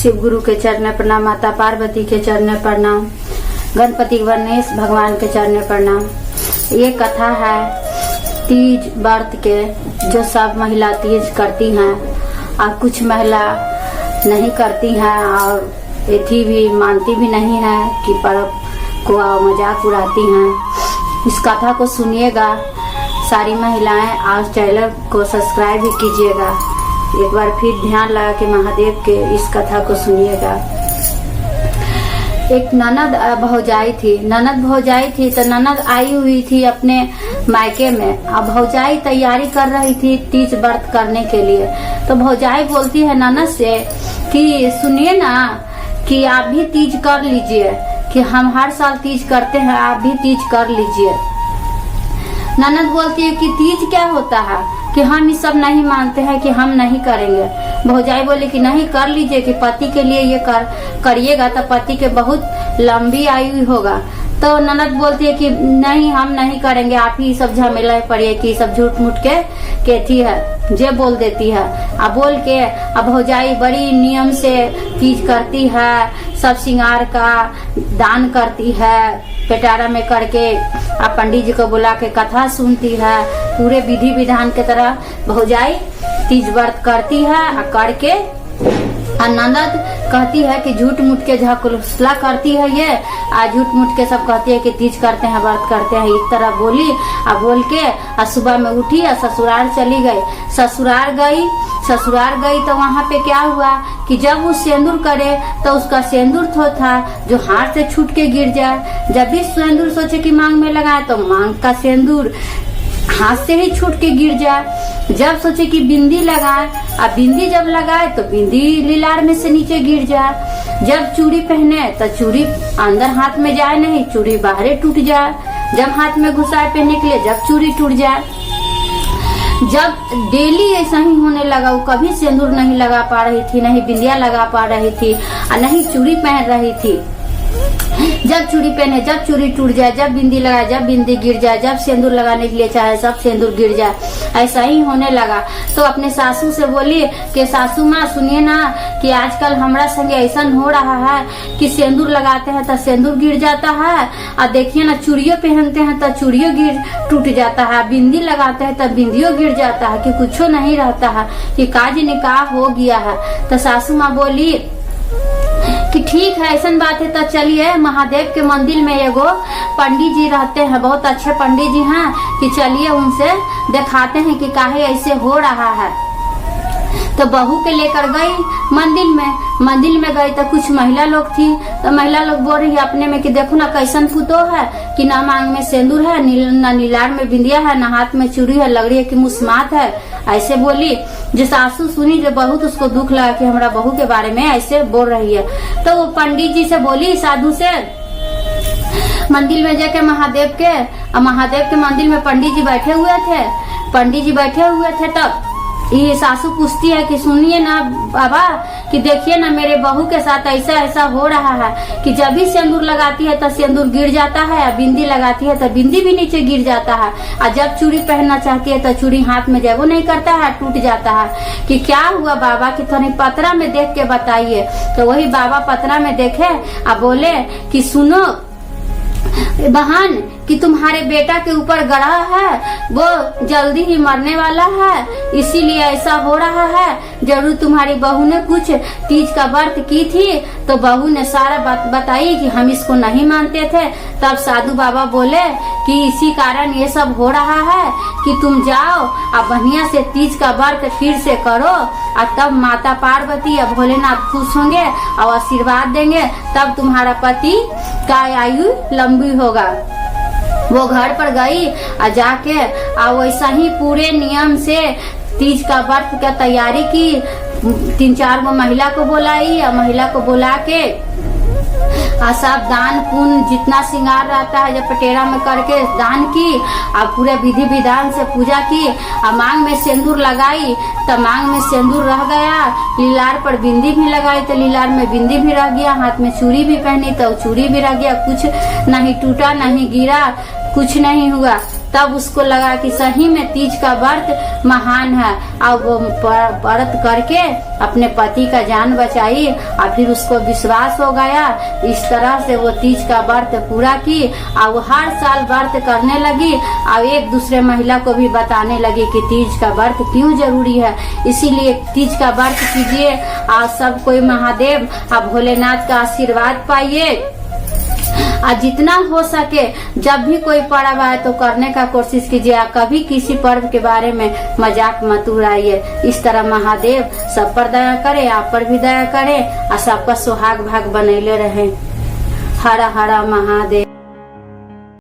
शिव गुरु के चरण प्रणाम, माता पार्वती के चरण प्रणाम, गणपति गणेश भगवान के चरण प्रणाम। ये कथा है तीज व्रत के, जो सब महिला तीज करती हैं और कुछ महिला नहीं करती हैं और एथी भी मानती भी नहीं है कि पर्व को मजाक उड़ाती हैं। इस कथा को सुनिएगा सारी महिलाएं और चैनल को सब्सक्राइब भी कीजिएगा। एक बार फिर ध्यान लगा के महादेव के इस कथा को सुनिएगा। एक ननद भौजाई थी तो ननद आई हुई थी अपने मायके में। अब भौजाई तैयारी कर रही थी तीज व्रत करने के लिए। तो भौजाई बोलती है ननद से कि सुनिए ना कि आप भी तीज कर लीजिए, कि हम हर साल तीज करते हैं, आप भी तीज कर लीजिए। ननद बोलती है कि तीज क्या होता है, कि हम ये सब नहीं मानते हैं, कि हम नहीं करेंगे। भौजाई बोली कि नहीं, कर लीजिए, कि पति के लिए ये करिएगा तो पति के बहुत लंबी आयु होगा। तो ननद बोलती है कि नहीं, हम नहीं करेंगे, आप ही सब झमेला पड़िए, कि सब झूठ मूठ के केथी है जे बोल देती है। अब बोल के अब भौजाई बड़ी नियम से तीज करती है, सब श्रृंगार का दान करती है, पेटारा में करके अब पंडित जी को बुला के कथा सुनती है। पूरे विधि विधान के तरह भौजाई तीज व्रत करती है और करके ननद कहती है कि झूठ मूठ के झकुलसला करती है ये, आज झूठ मूठ के सब कहती है कि तीज करते हैं, व्रत करते हैं, इस तरह बोली। अब बोल के सुबह में उठी और ससुराल चली गई। ससुराल गई तो वहाँ पे क्या हुआ कि जब वो सेंदूर करे तो उसका सेंदूर था जो हाथ से छूट के गिर जाए। जब भी सेंदूर सोचे कि मांग में लगाए तो मांग का सेंदूर हाथ से ही छूट के गिर जाए। जब सोचे कि बिंदी लगाए, अब बिंदी जब लगाए तो बिंदी लीलार में से नीचे गिर जाए। जब चूड़ी पहने तो चूड़ी अंदर हाथ में जाए नहीं, चूड़ी बाहर टूट जाए। जब हाथ में घुसाए पहनने के लिए जब चूड़ी टूट जाए। जब डेली ऐसा ही होने लगा, वो कभी सिंदूर नहीं लगा पा रही थी, नहीं बिंदिया लगा पा रही थी और नहीं चूड़ी पहन रही थी। जब चूड़ी पहने जब चूड़ी टूट जाए, जब बिंदी लगाए जब बिंदी गिर जाए, जब सिंदूर लगाने के लिए चाहे सब सिंदूर गिर जाए, ऐसा ही होने लगा। तो अपने सासू से बोली कि सासू माँ सुनिए ना कि आजकल हमरा संगे ऐसा हो रहा है कि सिंदूर लगाते हैं तो सिंदूर गिर जाता है, और देखिए ना चूड़ियों पहनते हैं तो चूड़ियों टूट जाता है, बिंदी लगाते हैं तो बिंदियों गिर जाता है, कि कुछ नहीं रहता है, कि काज निकाह हो गया है। तो सासू माँ बोली कि ठीक है, ऐसा बात है तो चलिए महादेव के मंदिर में एगो पंडित जी रहते हैं, बहुत अच्छे पंडित जी हैं, कि चलिए उनसे दिखाते हैं कि काहे ऐसे हो रहा है। तो बहू के लेकर गई मंदिर में गई तो कुछ महिला लोग थी। तो महिला लोग बोल रही है अपने में कि देखो ना कैसन पुतो है, कि ना मांग में सिंदूर है, ना नीलार में बिंदिया है, ना हाथ में चूड़ी है, लग रही है कि मुस्मात है। ऐसे बोली। जो सासू सुनी जो बहुत उसको दुख लगा कि हमारा बहू के बारे में ऐसे बोल रही है। तो वो पंडित जी से बोली, साधु से, मंदिर में जाके महादेव के मंदिर में पंडित जी बैठे हुए थे। तब ये सासू पूछती है कि सुनिए ना बाबा, कि देखिए ना मेरे बहू के साथ ऐसा हो रहा है कि जब भी सिंदूर लगाती है तो सिंदूर गिर जाता है, और बिंदी लगाती है तो बिंदी भी नीचे गिर जाता है, और जब चूड़ी पहनना चाहती है तो चूड़ी हाथ में जब वो नहीं करता है टूट जाता है। कि क्या हुआ बाबा, कि थोड़ी पतरा में देख के बताइए। तो वही बाबा पतरा में देखे और बोले कि सुनो बहन, कि तुम्हारे बेटा के ऊपर ग्रह है, वो जल्दी ही मरने वाला है, इसीलिए ऐसा हो रहा है। जरूर तुम्हारी बहू ने कुछ तीज का व्रत की थी। तो बहू ने सारा बात बताई कि हम इसको नहीं मानते थे। तब साधु बाबा बोले कि इसी कारण ये सब हो रहा है, कि तुम जाओ और बढ़िया से तीज का व्रत फिर से करो, और तब माता पार्वती और भोलेनाथ खुश होंगे और आशीर्वाद देंगे, तब तुम्हारा पति का आयु लंबी होगा। वो घर पर गई और जाके और वैसा ही पूरे नियम से तीज का व्रत का तैयारी की। 3-4 गो महिला को बुलाई और महिला को बुला के सब दान पुण्य जितना श्रृंगार रहता है जब पटेरा में करके दान की, और पूरे विधि विधान से पूजा की, और मांग में सिंदूर लगाई तो मांग में सिंदूर रह गया, लीलार पर बिंदी भी लगाई तो लीलार में बिंदी भी रह गया, हाथ में चूड़ी भी पहनी तो चूड़ी भी रह गया, कुछ नहीं टूटा नहीं गिरा, कुछ नहीं हुआ। तब उसको लगा कि सही में तीज का व्रत महान है। अब वो व्रत करके अपने पति का जान बचाई और फिर उसको विश्वास हो गया। इस तरह से वो तीज का व्रत पूरा की और वो हर साल व्रत करने लगी और एक दूसरे महिला को भी बताने लगी कि तीज का व्रत क्यों जरूरी है। इसीलिए तीज का व्रत कीजिए और सब कोई महादेव और भोलेनाथ का आशीर्वाद पाइए। और जितना हो सके जब भी कोई पर्व आए तो करने का कोशिश कीजिए। कभी किसी पर्व के बारे में मजाक मत उड़ाइए। इस तरह महादेव सब पर दया करे, आप पर भी दया करे और सबका सुहाग भाग बनैले रहे। हर हर महादेव।